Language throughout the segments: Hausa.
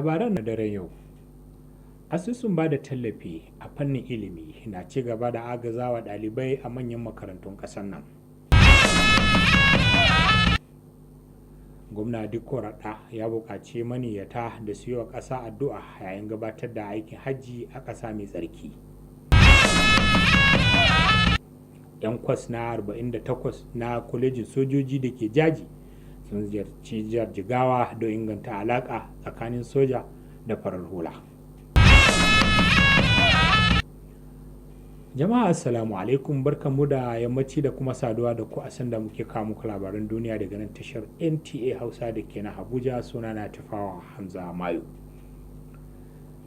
labaran na daren yau, asusun ba da tallafi a fannin ilimi na ci gaba da agazawa ɗalibai a manyan makarantun ƙasar nan. Gwamna Radda ya buƙaci maniyyata da su yi wa ƙasa addu'a yayin gabatar da aikin hajji a ƙasa mai tsarki. 'Yan kwas na 48 na kwalejin sojoji da ke jaji sun ziyarci jihar Jigawa don inganta alaƙa tsakanin soja da farar hula. Jama'a assalamu alaikum, barkanmu da yammaci da kuma saduwa da ku a sanda muke kawo muku labaran duniya daga nan tashar NTA Hausa da ke na Abuja. Sunana Tafawa Hamza Mayo.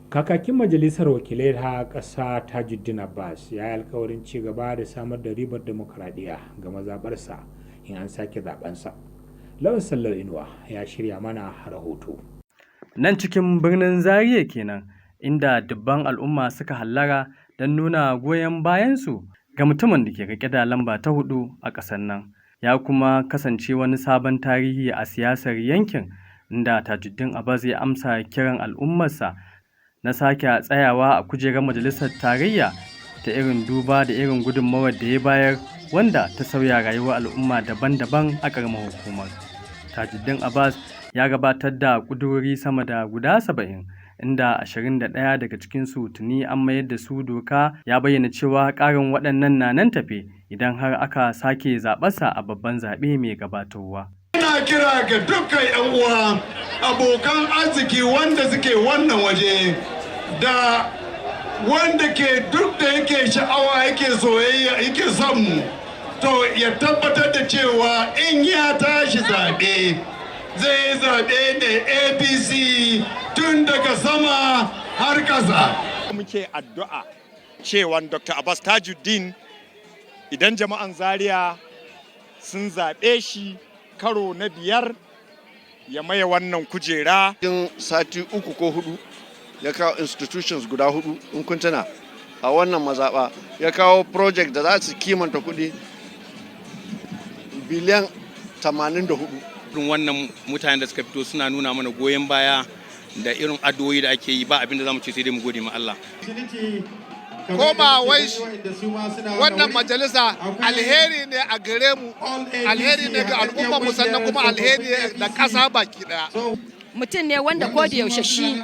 Kakakin Majalisar Wakilai ta ƙasa Tajuddin Abbas ya yi alkawarin ci gaba da samar da ribar demokuraɗiyya ga mazaɓarsa in an sake zaɓensa. Lawan Sallau Inuwa ya shirya mana rahoto. Nan cikin birnin Zaria kenan, inda dubban al'umma suka hallara don nuna goyon bayansu ga mutumin da ke rike da lamba ta 4 a ƙasar nan. Ya kuma kasance wani sabon tarihi a siyasar yankin, inda Tajuddin Abbas ya amsa kiran al'ummarsa na sake tsayawa a kujerar majalisar tarayya ta irin duba da irin gudunmawar da ya bayar, wanda ta sauya rayuwar al'umma daban-daban a ƙaramar hukumar. Tajuddin Abbas ya gabatar da ƙudurori sama da guda 70, inda 21 daga cikinsu tuni an mayar da su doka. Ya bayyana cewa ƙarin waɗannan na nan tafe idan har aka sake zaɓarsa a babban zaɓe mai gabatarwa. Ina kira ga dukkan 'yan uwa abokan arziki wanda suke wannan waje da wanda ke duk da yake sha'awa yake soyayya yake son mu, to ya tabbatar da cewa in ya tashi zaɓe zai zaɓe da APC tun daga sama har ƙasa. Muke addu'a cewa Dr. Abbas Tajuddin, idan jama'an Zaria sun zaɓe shi karo na 5 ya maye wannan kujera. Cikin sati 3 ko 4 ya kawo institutions guda 4 in kun tuna a wannan mazaɓa, ya kawo project da za su kimanta kuɗi biliyan 84. Wannan mutanen da suka fito suna nuna mana goyon baya da irin addu'o'i da ake yi, ba abin da za mu ce sai dai mu gode ma Allah. Koma wai wannan majalisa alheri ne a gare mu, alheri ne ga al'umma mu, sannan kuma alheri da ƙasa baki daya. Mutum ne wanda ko da yaushe shi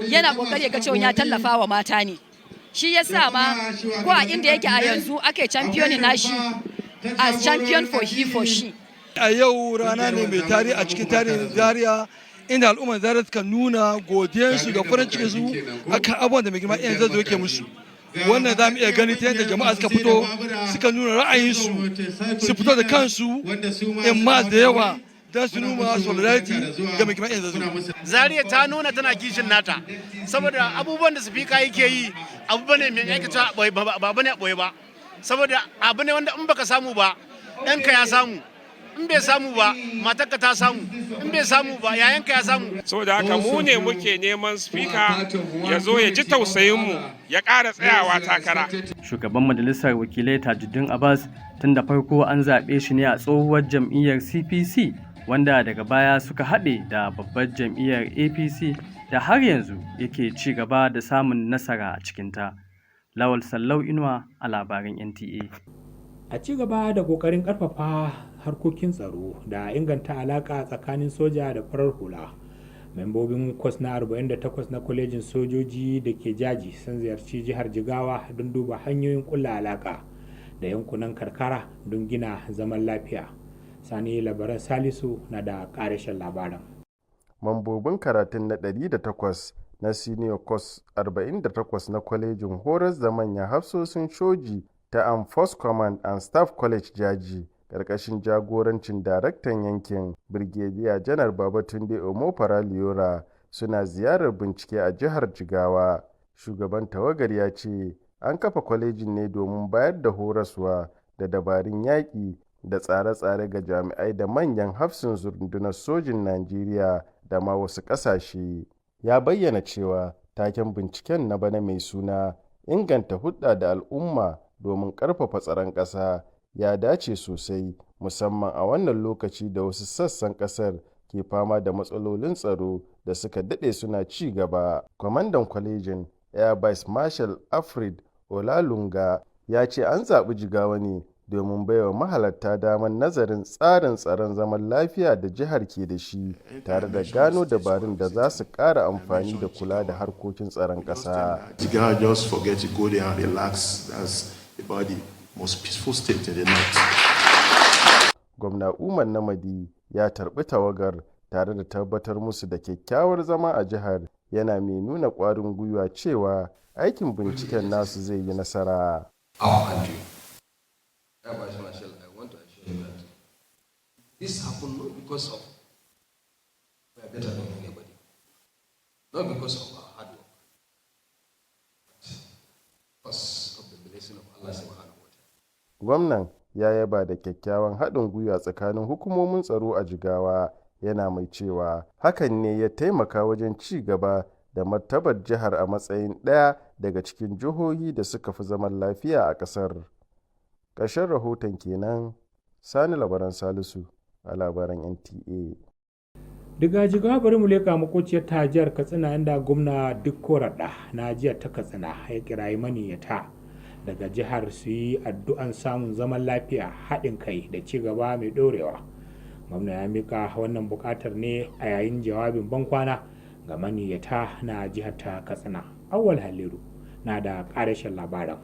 yana kokari ga cewa ya tallafa wa mata ne. Shi yasa ma ko a inda yake a yanzu ake championin nashi as champion for he for she. A yau rana ne mai tarihi a cikin tarihin Zaria, inda al'ummar Zaria suka nuna godiyarsu da farin cikin su akan abubuwan da mai girma iyan zazo yake musu. Wannan za mu iya gani ta yadda jama'a suka fito suka nuna ra'ayinsu, su fito da kansu in ma da yawa don su nuna solidarity ga mai girma iyan zazo. Zaria ta nuna tana kishin nata, saboda abubuwan da sifika yake yi abu ne mai aikata ba bane a ɓoye ba, saboda abu ne wanda in baka samu ba ɗanka ya samu, in bai samu ba matarka ta samu, in bai samu ba yayanka ya samu. Saboda haka mu ne muke neman spika ya zo ya ji tausayinmu ya ƙara tsayawa takara. Shugaban majalisar wakilai Tajuddin Abbas tun da farko an zaɓe shi ne a tsohuwar jam'iyyar CPC, wanda daga baya suka haɗe da babbar jam'iyyar APC da har yanzu yake ci gaba da samun nasara a cikinta. Lawal Sallau Inuwa a labaran NTA. A ci gaba da ƙoƙarin ƙarfafa harkokin tsaro da inganta alaƙa tsakanin soja da farar hula, membobin kwas na 48 na kwalejin sojoji da ke jaji sun ziyarci jihar Jigawa don duba hanyoyin ƙulla alaƙa da yankunan karkara don gina zaman lafiya. Sani Labaran Salisu na da ƙarashin labaran. Mambobin karatun na 108 na senior course 48 na kwalejin horas da manyan hafsoshin soji ta Armed Forces Command and Staff College Jaji, ƙarƙashin jagorancin daraktan yankin Brigadier Janar Babatunde Omofaraliora, suna ziyarar bincike a jihar Jigawa. Shugaban tawagar ya ce an kafa kwalejin ne domin bayar da horaswa da dabarun yaƙi da tsare-tsare ga jami'ai da manyan hafsin rundunar sojin Najeriya da ma wasu ƙasashe. Ya bayyana cewa taken binciken na bana mai suna "Inganta hulɗa da al'umma domin ƙarfafa tsaron ƙasa" ya dace sosai, musamman a wannan lokaci da wasu sassan ƙasar ke fama da matsalolin tsaro da suka daɗe suna ci gaba. Kwamandan kwalejin Air Vice Marshal Alfred Olalunga ya ce an zaɓi Jigawa ne domin baiwa mahalarta damar nazarin tsarin tsaron zaman lafiya da jihar ke da shi tare da gano dabarun da za su ƙara amfani da kula da harkokin tsaron ƙasa. Jigawa just forget to go there and relax. That's about the most peaceful state in the north. Gwamna Umar Namadi ya tarbi tawagar tare da tabbatar musu da kyakkyawar zama a jihar, yana mai nuna ƙwarin gwiwa cewa aikin binciken nasu zai yi nasara. This happened not because of we are better than anybody, not because of our hard work, but because of the blessing of Allah subhanahu wa ta'ala. Gwamnan ya yaba da kyakkyawan haɗin gwiwa tsakanin hukumomin tsaro a Jigawa, yana mai cewa hakan ne ya taimaka wajen ci gaba da martabar jihar a matsayin ɗaya daga cikin jihohi da suka fi zaman lafiya a ƙasar. Ƙarshen rahoton kenan. Sani Labaran Salisu a labaran NTA. Daga Jigawa bari mu leƙa makociyar ta jihar Katsina, inda gwamna Radda na jihar ta Katsina ya kirayi maniyyata daga jihar su yi addu'an samun zaman lafiya, haɗin kai da ci gaba mai ɗorewa. Gwamna ya mika wannan buƙatar ne a yayin jawabin bankwana ga maniyyata na jihar ta Katsina. Awwal Haliru na da ƙarashin labaran.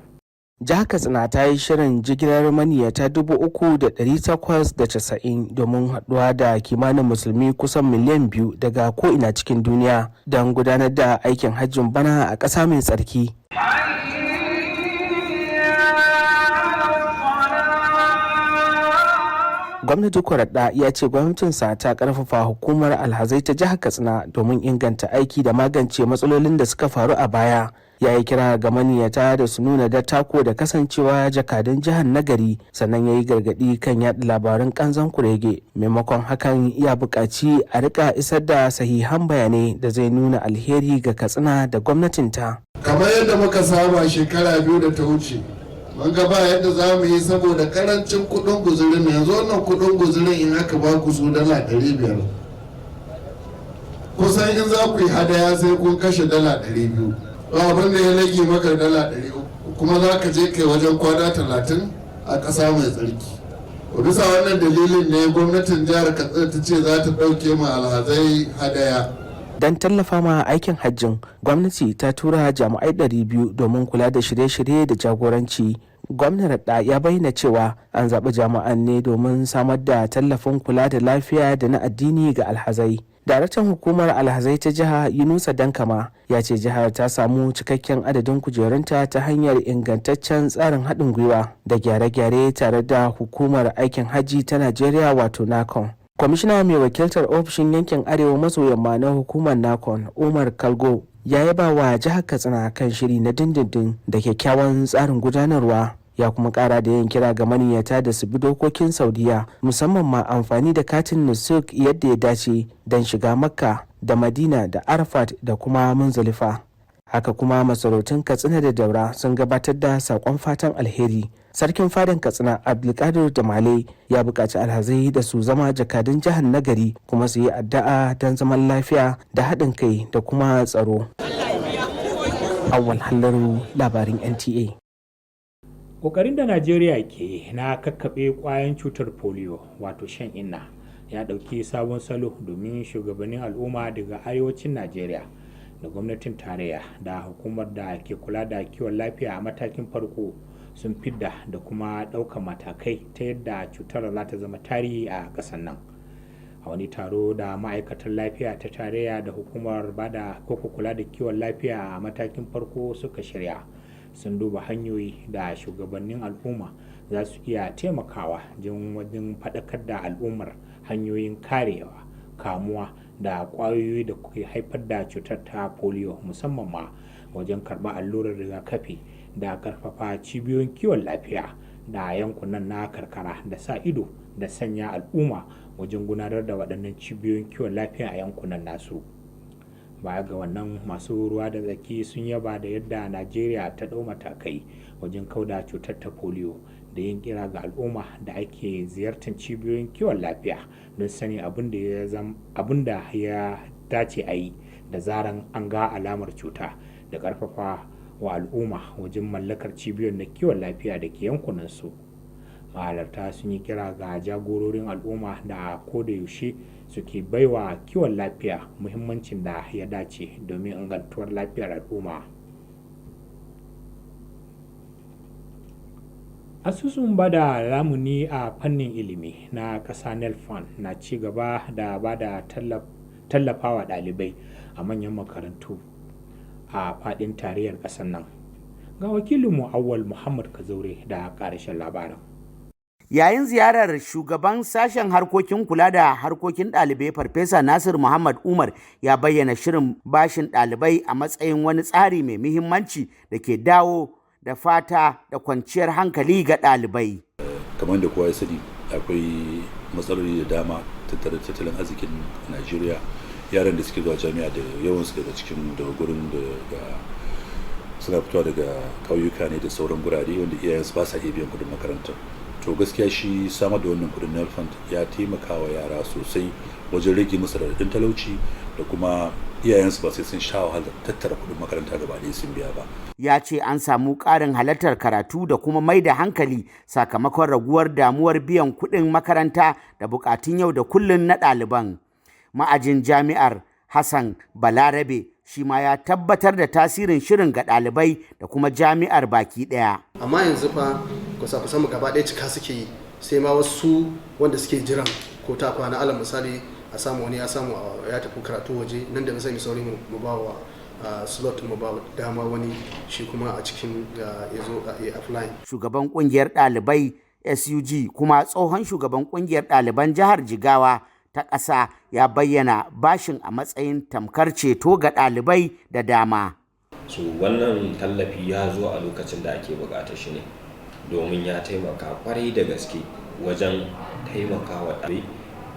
Jihar Katsina ta yi shirin jigilar maniyyata 3,890 domin haɗuwa da kimanin musulmi kusan miliyan 2 daga ko'ina cikin duniya don gudanar da aikin hajjin bana a ƙasa mai tsarki. Gwamnati Radda ya ce gwamnatinsa ta karfafa hukumar alhazai ta jihar Katsina domin inganta aiki da magance matsalolin da suka faru a baya. Ya yi kira ga maniyyata da su nuna dattako da kasancewa jakadun jihar nagari, sannan ya yi gargaɗi kan yaɗa labaran ƙanzon kurege. Maimakon hakan ya buƙaci a rika isar da sahihan bayanai da zai nuna alheri ga Katsina da gwamnatinta. Kamar yadda muka saba shekara 2 da ta wuce, mun ga ba yadda za mu yi saboda karancin kuɗin guzurin. Yanzu wannan kuɗin guzurin in aka ba ku su dala 500, kusan in za ku yi hadaya sai kun kashe dala 200. Abin da ya rage maka dala 300, kuma za ka je kai wajen kwana 30 a ƙasa mai tsarki. Bisa wannan dalilin ne gwamnatin jihar Katsina ta ce za ta ɗauke ma alhazai hadaya. Don tallafa ma aikin hajjin, gwamnati ta tura jami'ai 200 domin kula da shirye-shirye da jagoranci. Gwamna Radda ya bayyana cewa an zaɓi jami'an ne domin samar da tallafin kula da lafiya da na addini ga alhazai. Daraktan hukumar alhazai ta jiha Yunusa Dankama ya ce jihar ta samu cikakken adadin kujerunta ta hanyar ingantaccen tsarin haɗin gwiwa da gyare-gyare tare da hukumar aikin hajji ta Najeriya wato NACON. Kwamishina mai wakiltar ofishin yankin arewa maso yamma na hukumar NACON Umar Kalgo ya yaba wa jihar Katsina kan shiri na dindindin da kyakkyawan tsarin gudanarwa. Ya kuma kara da yin kira ga maniyyata da su bi dokokin Saudiya, musamman ma amfani da katin nusuk yadda ya dace don shiga Makka da Madina da Arafat da kuma Munzalifa. Haka kuma masarautun Katsina da Daura sun gabatar da saƙon fatan alheri. Sarkin fadan Katsina Abdulkadir da Male ya buƙaci alhazai da su zama jakadun jihar nagari kuma su yi addu'a don zaman lafiya da haɗin kai da kuma tsaro. Awwal Hallaru, labarin NTA. Ƙoƙarin da Najeriya ke na kakkaɓe ƙwayan cutar polio wato shan inna ya ɗauki sabon salo, domin shugabannin al'umma daga arewacin Najeriya da gwamnatin tarayya da hukumar da ke kula da kiwon lafiya a matakin farko sun fidda da kuma ɗaukar matakai ta yadda cutar za ta zama tarihi a ƙasar nan. A wani taro da ma'aikatan lafiya ta tarayya da hukumar bada ko kula da kiwon lafiya a matakin farko suka shirya, sun duba hanyoyi da shugabannin al'umma za su iya taimakawa wajen faɗakar da al'ummar hanyoyin karewa kamuwa da ƙwayoyi da ke haifar da cutar ta polio, musamman ma wajen karɓar allurar rigakafi da ƙarfafa cibiyoyin kiwon lafiya da yankunan na karkara da sa ido da sanya al'umma wajen gudanar da waɗannan cibiyoyin kiwon lafiya a yankunan nasu. Baya ga wannan, masu ruwa da tsaki sun yaba da yadda Najeriya ta ɗau matakai wajen kauda cutar ta polio da yin kira ga al'umma da ake ziyartar cibiyoyin kiwon lafiya don sani abin da ya dace a yi da zaran an ga alamar cuta da ƙarfafa wa al'umma wajen mallakar cibiyoyin na kiwon lafiya da ke yankunansu. Mahalarta sun yi kira ga jagororin al'umma da kodayaushe suke baiwa kiwon lafiya muhimmancin da ya dace domin ingantuwar lafiyar al'umma. Asusun bada lamuni a fannin ilimi na ƙasa nelfund na ci gaba da bada tallafawa ɗalibai a manyan makarantu a faɗin tarayyar ƙasar nan. Ga wakilinmu Awwal Muhammad Kazaure da ƙarashin labarin. Yayin ziyarar shugaban sashen harkokin kula da harkokin ɗalibai Farfesa Nasir Muhammad Umar ya bayyana shirin bashin ɗalibai a matsayin wani tsari mai muhimmanci da ke dawo da fata da kwanciyar hankali ga ɗalibai. Kamar da kowa ya sani akwai matsaloli da dama tattare tattalin arzikin Najeriya. Yaran da suke zuwa jami'a da yawansu daga cikin da gurin da suna fitowa daga ƙauyuka ne da sauran gurare wanda iyayensu ba sa iya biyan kuɗin makarantar. To gaskiya shi samar da wannan kudin nelfund ya taimaka wa yara sosai wajen rage musu raɗaɗin talauci da kuma iyayensu ba sai sun sha wahalar tattara kudin makaranta gaba ɗaya sun biya ba. Ya ce an samu ƙarin halartar karatu da kuma mai da hankali sakamakon raguwar damuwar biyan kuɗin makaranta da buƙatun yau da kullun na ɗaliban. Ma'ajin jami'ar Hassan Balarabe shi ma ya tabbatar da tasirin shirin ga ɗalibai da kuma jami'ar baki ɗaya. Amma yanzu fa kusa mu gaba ɗaya cika suke yi, sai ma wasu wanda suke jiran ko ta kwana, alal misali a samu wani ya samu ya tafi karatu waje, nan da misali sauri mu ba wa slot mu ba dama wani shi kuma a cikin ya zo a apply. Shugaban kungiyar ɗalibai SUG kuma tsohon shugaban kungiyar ɗaliban jihar Jigawa ta ƙasa ya bayyana bashin a matsayin tamkar ceto ga ɗalibai da dama. So wannan tallafi ya zo a lokacin da ake buƙatar shi ne, domin ya taimaka kwarai da gaske wajen taimakawa ɗalibai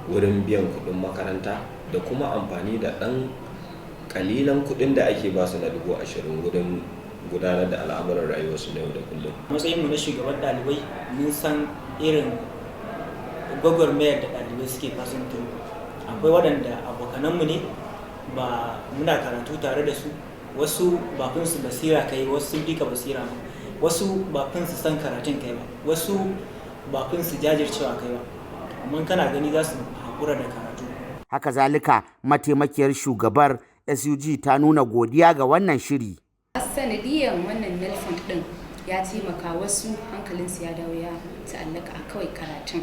wurin biyan kuɗin makaranta da kuma amfani da ɗan ƙalilan kuɗin da ake ba su na 20,000 wurin gudanar da al'amuran rayuwarsu na yau da kullum. Matsayinmu na shugaban ɗalibai mun san irin gwagwarmayar da ɗalibai suke fasanto. Akwai waɗanda abokananmu ne, ba muna karatu tare da su, wasu bakun su basira kai, wasu sun dika basira ba, wasu bakun su san karatun kai ba, wasu bakun su jajircewa kai ba, amma kana gani za su haƙura da karatu. Haka zalika mataimakiyar shugabar SUG ta nuna godiya ga wannan shiri. Sanadiyan wannan nelfund ɗin ya taimaka wasu hankalinsu ya dawo ya ta'allaka a kawai karatun.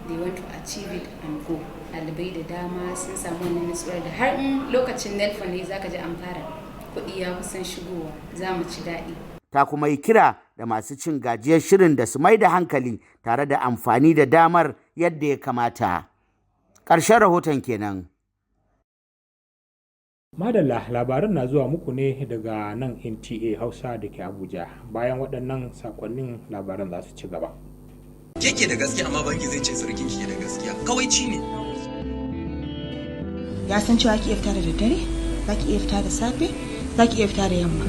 They want to achieve it and go. Ɗalibai da dama sun samu wannan nutsuwar da har in lokacin nelfund ne zaka ji an fara kuɗi ya kusan shigowa, za mu ci daɗi. Ta kuma yi kira da masu cin gajiyar shirin da su mai da hankali tare da amfani da damar yadda ya kamata. Ƙarshen rahoton kenan. Madalla, labaran na zuwa muku ne daga nan NTA Hausa da ke Abuja. Bayan waɗannan sakonnin labaran za su ci gaba. Keke da gaskiya amma banki zai ce sarkin ke da gaskiya. Kawai ci ne. Ya san cewa ki iya fita da daddare, za ki iya fita da safe, za ki iya fita da yamma.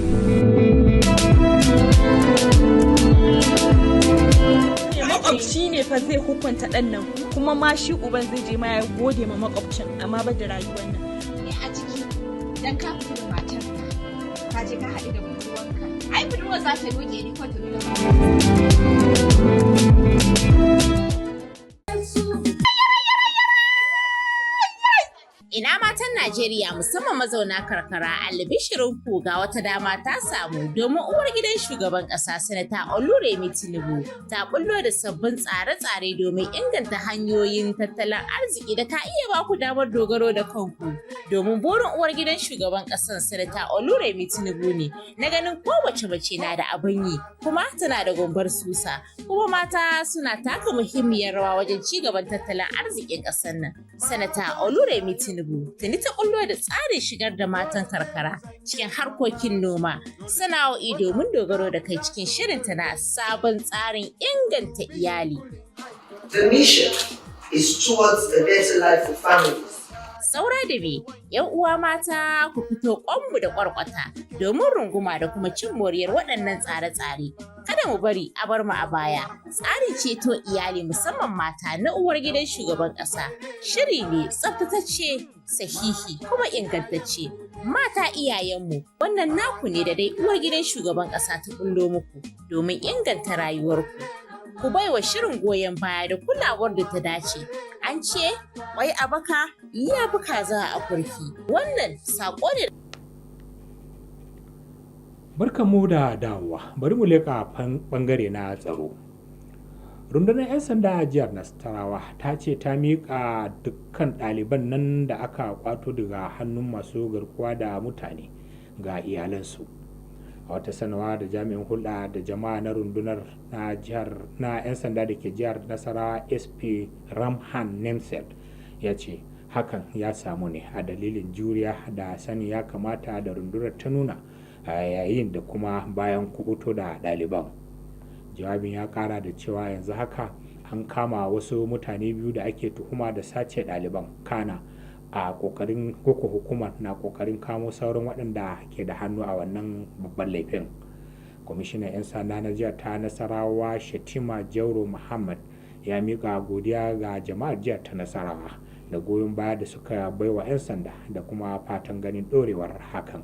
Makwabci ne fa zai hukunta ɗan nan, kuma ma shi uban zai je ma ya gode ma makwabcin, amma ba da rayuwar nan. A ciki, dan ka fita da matarka, ka je ka haɗu da budurwarka. Ai budurwar za ta doke ni ko ta nuna Ina matan Najeriya musamman mazauna karkara, albishirinku ga wata dama ta samu domin uwar gidan shugaban ƙasa Sanata Oluremi Tinubu ta bullo da sabbin tsare-tsare domin inganta hanyoyin tattalin arziki da ka iya ba ku damar dogaro da kanku. Domin burin uwar gidan shugaban ƙasar Sanata Oluremi Tinubu ne na ganin kowace mace na da abin yi kuma tana da gumbar susa, kuma mata suna taka muhimmiyar rawa wajen ci gaban tattalin arzikin ƙasar nan. Sanata Oluremi Tinubu tuni ta kullo da tsarin shigar da matan karkara cikin harkokin noma, sana'o'i domin dogaro da kai cikin shirinta na sabon tsarin inganta iyali. The mission is towards a better life for families. Saura da me, 'yan uwa mata ku fito ƙwanmu da ƙwarƙwata domin runguma da kuma cin moriyar waɗannan tsare-tsare. Kada mu bari a bar mu a baya. Tsarin ceto iyali musamman mata na uwar gidan shugaban ƙasa shiri ne tsaftatacce, sahihi kuma ingantacce. Mata iyayenmu, wannan naku ne da dai uwar gidan shugaban ƙasa ta kullo muku domin inganta rayuwarku. Ku baiwa shirin goyon baya da kulawar da ta dace. An ce, "Wai a baka ya fi kaza a kurki." Wannan saƙo ne. Barkanmu da dawowa, bari mu leƙa ɓangare na tsaro. Rundunar 'yan sanda a jihar Nasarawa ta ce ta miƙa dukkan ɗaliban nan da aka kwato daga hannun masu garkuwa da mutane ga iyalansu. A wata sanarwa da jami'in hulɗa da jama'a na rundunar na 'yan sanda da ke jihar Nasarawa SP Ramhan Nemsel ya ce hakan ya samu ne a dalilin juriya da sani ya kamata da rundunar ta nuna a yayin da kuma bayan kubuto da ɗaliban. Jawabin ya kara da cewa yanzu haka an kama wasu mutane biyu da ake tuhuma da sace ɗaliban, kana a kokarin koko hukumar na kokarin kamo sauran waɗanda ke da hannu a wannan babban laifin. Kwamishinan 'yan sanda na jihar ta Nasarawa Shatima Jauro Muhammad ya miƙa godiya ga jama'ar jihar ta Nasarawa da goyon baya da suka baiwa 'yan sanda da kuma fatan ganin ɗorewar hakan.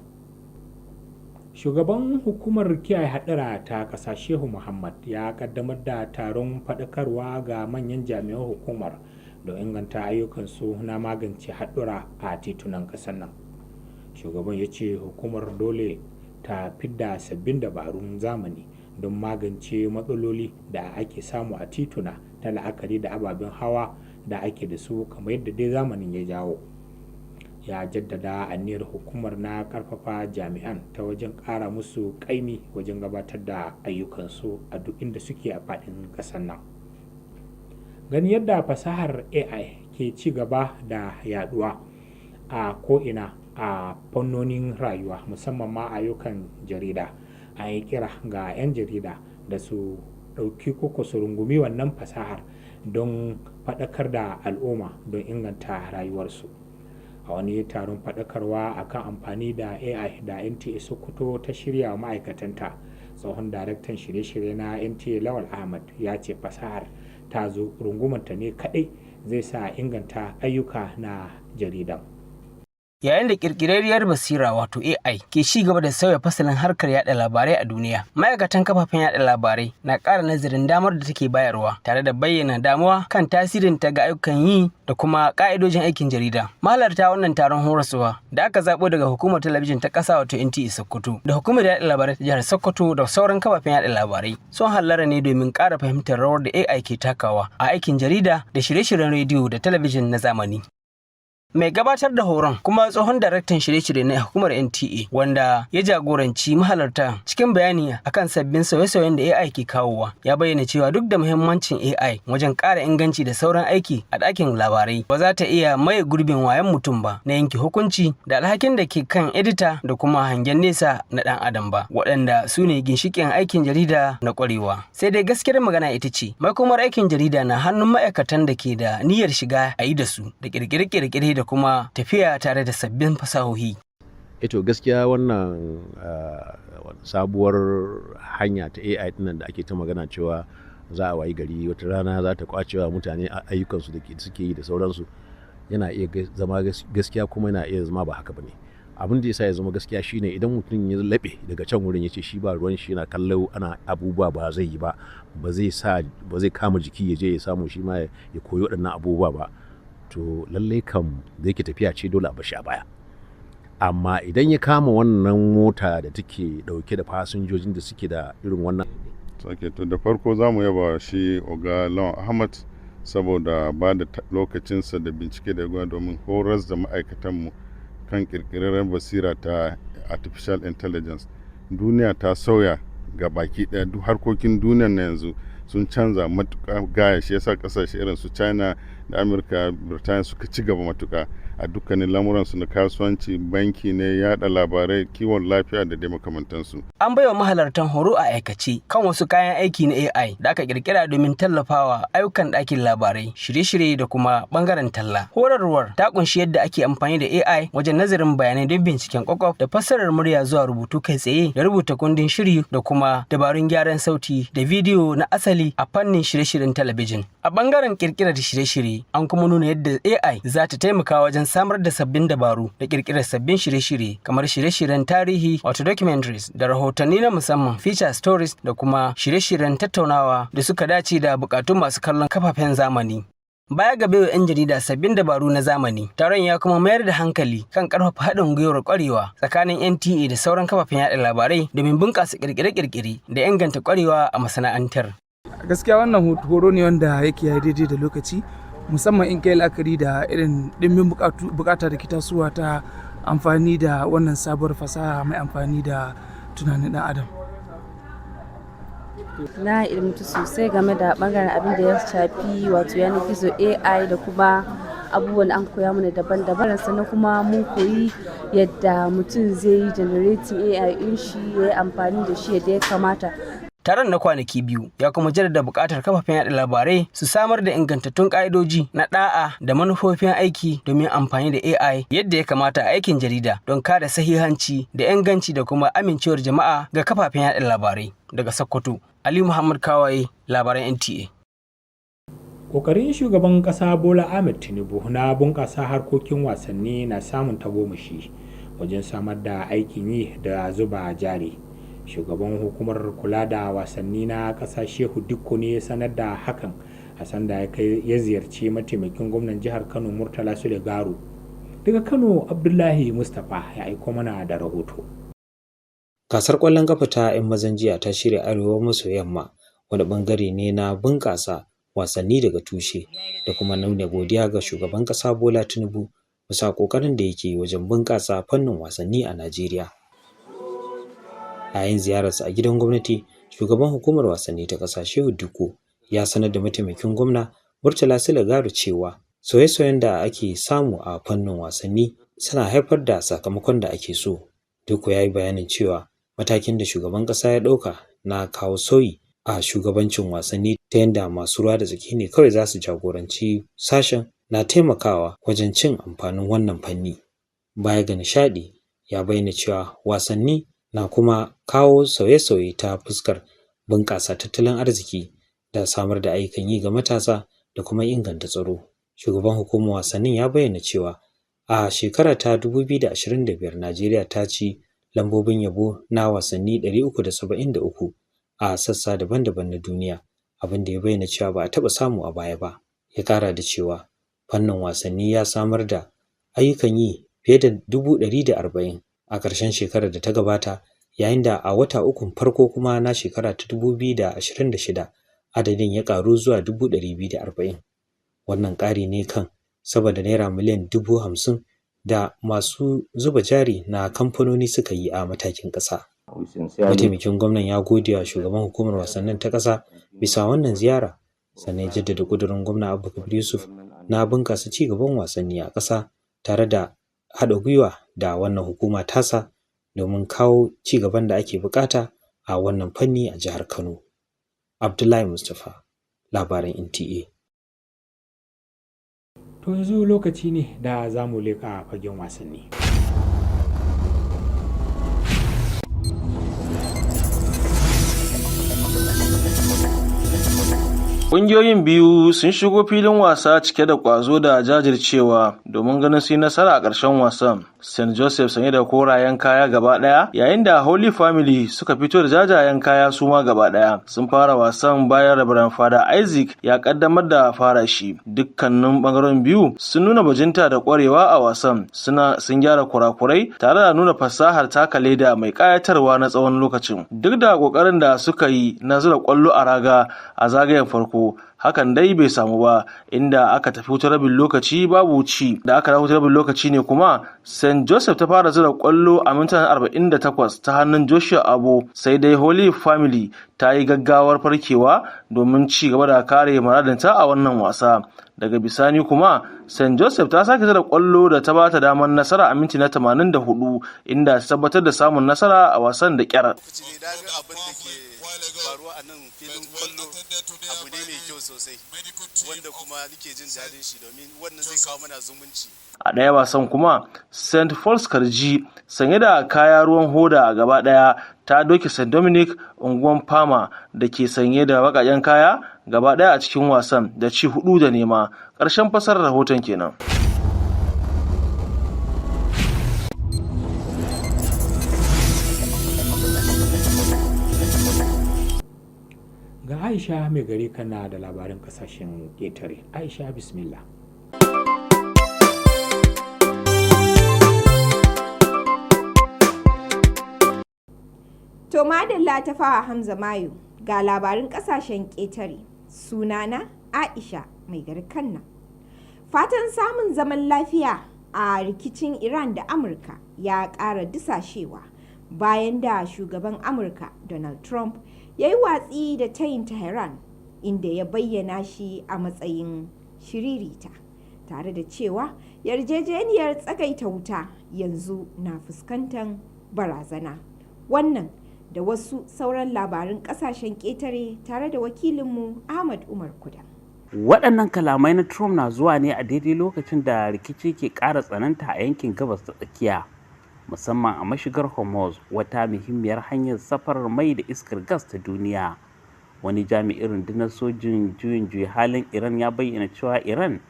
Shugaban hukumar kiyaye haɗura ta ƙasa Shehu Muhammad ya ƙaddamar da taron faɗakarwa ga manyan jami'an hukumar don inganta ayyukansu na magance haɗura a titunan ƙasar nan. Shugaban ya ce hukumar dole ta fidda sabbin dabarun zamani don magance matsaloli da ake samu a tituna ta la'akari da ababen hawa da ake da su kamar yadda dai zamanin ya jawo. Ya jaddada aniyar hukumar na karfafa jami'an ta wajen ƙara musu ƙaimi wajen gabatar da ayyukansu a duk inda suke a faɗin ƙasar nan. Gani yadda fasahar AI ke ci gaba da yaduwa a ko'ina a fannonin rayuwa musamman ma ayyukan jarida, an yi kira ga 'yan jarida da su ɗauki koko su rungumi wannan fasahar don faɗakar da al'umma don inganta rayuwarsu. A wani taron faɗakarwa akan amfani da AI da NTA Sokoto ta shirya wa ma'aikatanta, tsohon daraktan shirye-shirye na NTA Lawal Ahmad ya ce fasahar ta zo rungumanta ne kaɗai zai sa inganta ayyuka na jaridan. Yayin da kirkirarriyar basira wato AI ke ci gaba da sauya fasalin harkar yada labarai a duniya, ma'aikatan kafafen yada labarai na ƙara nazarin damar da take bayarwa tare da bayyana damuwa kan tasirin ta ga ayyukan yi da kuma ƙa'idojin aikin jarida. Mahalarta wannan taron horaswa da aka zaɓo daga hukumar talabijin ta ƙasa wato NTA Sokoto da hukumar yada labarai ta jihar Sokoto da sauran kafafen yada labarai sun hallara ne domin ƙara fahimtar rawar da AI ke takawa a aikin jarida da shirye-shiryen rediyo da talabijin na zamani. Mai gabatar da horon kuma tsohon daraktan shirye-shirye na hukumar NTA wanda ya jagoranci mahalarta cikin bayani akan sabbin sauye-sauyen da AI ke kawowa, ya bayyana cewa duk da muhimmancin AI wajen ƙara inganci da sauran aiki a ɗakin labarai, ba za ta iya maye gurbin wayan mutum ba na yanke hukunci da alhakin da ke kan edita da kuma hangen nesa na ɗan adam ba, waɗanda su ne ginshiƙin aikin jarida na ƙwarewa. Sai dai gaskiyar magana ita ce makomar aikin jarida na hannun ma'aikatan da ke da niyyar shiga a yi da su da ƙirƙire-ƙirƙire da kuma tafiya tare da sabbin fasahohi. Ito gaskiya wannan sabuwar hanya ta AI dinnan da ake ta magana cewa za a wayi gari wata rana za ta kwacewa mutane ayyukansu da suke yi da sauransu, yana iya zama gaskiya kuma yana iya zama ba haka bane. Abin da yasa ya zama gaskiya shine idan mutum ya laɓe daga can wurin ya ce shi ba ruwan shi, yana kallo ana abubuwa ba zai yi ba, ba zai kama jiki ya je ya samu shi ma ya koyi waɗannan abubuwa ba, to lallai kam da yake tafiya ce dole a bashi a baya. Amma idan ya kama wannan mota da take dauke da fasinjojin da suke da irin wannan to da farko za mu yaba shi Oga Lawan Ahmad saboda ba da lokacinsa da bincike da gwa domin horas da ma'aikatanmu kan kirkirarren basira ta artificial intelligence. Duniya ta sauya ga baki ɗaya, duk harkokin duniyar na yanzu sun canza matuƙa gaya, shi yasa ƙasashe irin su China da Amurka, Birtaniya suka ci gaba matuka a dukkanin lamuransu na kasuwanci, banki ne, yada labarai, kiwon lafiya da dai makamantansu. An baiwa mahalartan horo a aikace kan wasu kayan aiki na AI da aka kirkira domin tallafawa ayyukan ɗakin labarai, shirye-shirye da kuma bangaren talla. Horarwar ta kunshi yadda ake amfani da AI wajen nazarin bayanai don binciken kwakwaf da fassarar murya zuwa rubutu kai tsaye da rubuta kundin shiri da kuma dabarun gyaran sauti da bidiyo na asali a fannin shirye-shiryen talabijin. A bangaren kirkirar shirye-shirye an kuma nuna yadda AI za ta taimaka wajen samar da sabbin dabaru da kirkirar sabbin shirye-shirye kamar shirye-shiryen tarihi wato documentaries da rahotanni na musamman feature stories da kuma shirye-shiryen tattaunawa da suka dace da bukatun masu kallon kafafen zamani. Baya ga baiwa 'yan jarida sabbin dabaru na zamani, taron ya kuma mayar da hankali kan karfafa haɗin gwiwar kwarewa tsakanin NTA da sauran kafafen yaɗa labarai domin bunƙasa kirkire-kirkire da inganta kwarewa a masana'antar. Gaskiya wannan horo ne wanda yake ya daidai da lokaci, musamman in kai la'akari da irin dimbin bukata da ke tasowa ta amfani da wannan sabuwar fasaha mai amfani da tunanin dan adam. Na ilmatu sosai game da bangaren abin da ya shafi wato yanar gizo AI da kuma abubuwan an koya mana daban-daban, sannan kuma mun koyi yadda mutum zai yi generating AI in shi ya yi amfani da shi yadda ya kamata. Taron na kwanaki biyu ya kuma jaddada buƙatar kafafen yaɗa labarai su samar da ingantattun ƙa'idoji na ɗa'a da manufofin aiki domin amfani da AI yadda ya kamata a aikin jarida don kare sahihanci da inganci da kuma amincewar jama'a ga kafafen yaɗa labarai. Daga Sokoto, Ali Muhammad Kawai, labaran NTA. Ƙoƙarin shugaban ƙasa Bola Ahmed Tinubu na bunƙasa harkokin wasanni na samun tagomashi wajen samar da aikin yi da zuba jari. Shugaban hukumar kula da wasanni na ƙasa Shehu Dikko ne ya sanar da hakan a sanda ya ziyarci mataimakin gwamnan jihar Kano Murtala Sulegaru. Daga Kano, Abdullahi Mustapha ya aiko mana da rahoto. Gasar ƙwallon kafa ta 'yan mazan jiya ta shirya arewa maso yamma, wani bangare ne na bunƙasa wasanni daga tushe da kuma nuna godiya ga shugaban ƙasa Bola Tinubu bisa ƙoƙarin da yake wajen bunƙasa fannin wasanni a Najeriya. A yayin ziyararsa a gidan gwamnati, shugaban hukumar wasanni ta ƙasa Shehu Dikko ya sanar da mataimakin gwamna Murtala Sulegaru cewa sauye-sauyen da ake samu a fannin wasanni suna haifar da sakamakon da ake so. Dikko ya yi bayanin cewa matakin da shugaban ƙasa ya ɗauka na kawo sauyi a shugabancin wasanni ta yadda masu ruwa da tsaki ne kawai za su jagoranci sashen na taimakawa wajen cin amfanin wannan fanni. Baya ga nishaɗi, ya bayyana cewa wasanni na kuma kawo sauye-sauye ta fuskar bunƙasa tattalin arziki da samar da ayyukan yi ga matasa da kuma inganta tsaro. Shugaban hukumar wasannin ya bayyana cewa a shekara ta 2025 Najeriya ta ci lambobin yabo na wasanni 373 a sassa daban-daban na duniya, abin da ya bayyana cewa ba a taɓa samu a baya ba. Ya ƙara da cewa fannin wasanni ya samar da ayyukan yi fiye da 140,000 a ƙarshen shekarar da ta gabata, yayin da a wata ukun farko kuma na shekara ta 2026 adadin ya ƙaru zuwa 240,000. Wannan ƙari ne kan sama da naira miliyan 50,000 da masu zuba jari na kamfanoni suka yi a matakin ƙasa. Mataimakin gwamnan ya gode wa shugaban hukumar wasannin ta ƙasa bisa wannan ziyara, sannan ya jaddada ƙudurin gwamna Abba Kabir Yusuf na bunƙasa ci gaban wasanni a ƙasa tare da haɗa gwiwa da wannan hukuma tasa domin kawo ci gaban da ake buƙata a wannan fanni a jihar Kano. Abdullahi Mustapha, labaran NTA. To yanzu lokaci ne da za mu leƙa fagen wasanni. Ƙungiyoyin biyu sun shigo filin wasa cike da ƙwazo da jajircewa domin ganin su yi nasara a ƙarshen wasan. St. Joseph sanye da korayen kaya gaba ɗaya, yayin da Holy Family suka fito da jajayen kaya su ma gaba ɗaya. Sun fara wasan bayan Reverend Father Isaac ya ƙaddamar da fara shi. Dukkanin ɓangaren biyu sun nuna bajinta da ƙwarewa a wasan, sun gyara kurakurai tare da nuna fasahar taka leda mai ƙayatarwa na tsawon lokacin. Duk da ƙoƙarin da suka yi na zura ƙwallo a raga a zagayen farko, hakan dai bai samu ba, inda aka tafi wutar rabin lokaci babu ci. Da aka dawo wutar rabin lokaci ne kuma St. Joseph ta fara zura kwallo a mintan 48 ta hannun Joshua Abo, sai dai Holy Family ta yi gaggawar farkewa domin ci gaba da kare muradinta a wannan wasa. daga bisani kuma St. Joseph ta sake da kwallo da ta bata damar nasara a minti na 84 inda ta tabbatar da samun nasara a wasan da kyar. faruwa a nan filin kwallo abu ne mai kyau sosai wanda kuma nake jin daɗin shi domin wannan zai kawo mana zumunci. A ɗaya wasan kuma St. Paul's Karji sanye da kaya ruwan hoda a gaba ɗaya ta doke St. Dominic unguwan Fama da ke sanye da baƙaƙen kaya gaba ɗaya a cikin wasan da ci 4-0. Ƙarshen fasarar rahoton kenan. Ga Aisha mai gari kana da labarin kasashen ƙetare. Aisha bismillah. To madalla ta fawa Hamza Mayo ga labarin kasashen ƙetare. Sunana Aisha mai gari kanna. Fatan samun zaman lafiya a rikicin Iran da Amurka ya ƙara dusashewa bayan da shugaban Amurka Donald Trump ya yi watsi da tayin Tehran inda ya bayyana shi a matsayin shiririta tare da cewa yarjejeniyar tsagaita wuta yanzu na fuskantar barazana. Wannan da wasu sauran labarin kasashen ƙetare tare da wakilinmu Ahmad Umar Kuda. Waɗannan kalamai na Trump na zuwa ne a daidai lokacin da rikici ke ƙara tsananta a yankin gabas ta tsakiya, musamman a mashigar Hormuz, wata muhimmiyar hanyar safarar mai da iskar gas ta duniya. Wani jami'in rundunar sojin juyin juya halin Iran ya bayyana cewa Iran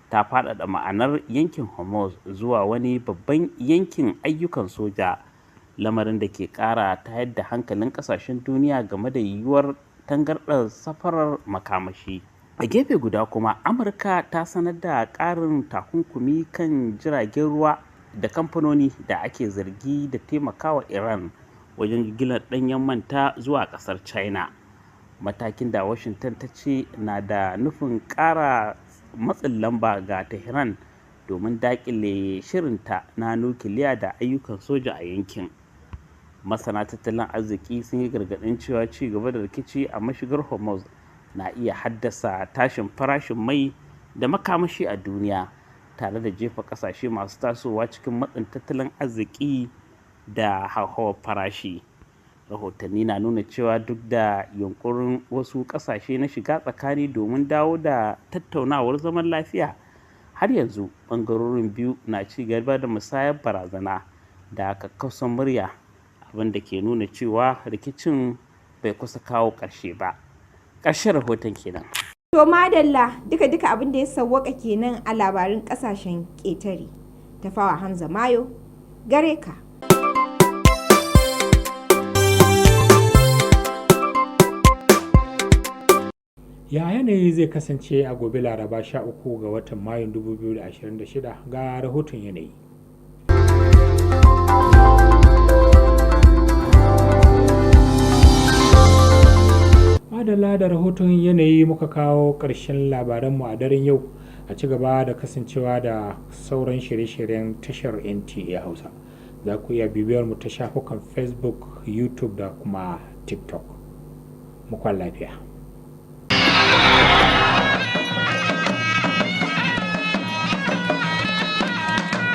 ta faɗaɗa ma'anar yankin Hormuz zuwa wani babban yankin ayyukan soja, lamarin da ke ƙara tayar da hankalin ƙasashen duniya game da yiwuwar tangarɗar safarar makamashi. A gefe guda kuma, Amurka ta sanar da ƙarin takunkumi kan jiragen ruwa da kamfanoni da ake zargi da taimakawa Iran wajen jigilar ɗanyen manta zuwa ƙasar China. Matakin da Washington ta ce na da nufin ƙara matsin lamba ga Tehran domin daƙile shirinta na nukiliya da ayyukan soja a yankin. Masana tattalin arziki sun yi gargaɗin cewa ci gaba da rikici a mashigar Hormuz na iya haddasa tashin farashin mai da makamashi a duniya, tare da jefa kasashe masu tasowa cikin matsin tattalin arziki da hauhawar farashi. Rahotanni na nuna cewa duk da yunkurin wasu kasashe na shiga tsakani domin dawo da tattaunawar zaman lafiya, har yanzu bangarorin biyu na ci gaba da musayar barazana da kakkausan murya, abin da ke nuna cewa rikicin bai kusa kawo ƙarshe ba. Ƙarshen rahoton kenan. To madalla duka abin da ya sawwaka kenan a labarin kasashen ƙetare. Tafawa Hamza Mayo gare ka. Ya yanayi zai kasance a gobe Laraba 13 ga watan Mayun 2026 ga rahoton yanayi. Madalla da rahoton yanayi muka kawo ƙarshen labaranmu a daren yau. A ci gaba da kasancewa da sauran shirye-shiryen tashar NTA Hausa. Za ku iya bibiyar mu ta shafukan Facebook, YouTube da kuma TikTok. Mu kwan lafiya.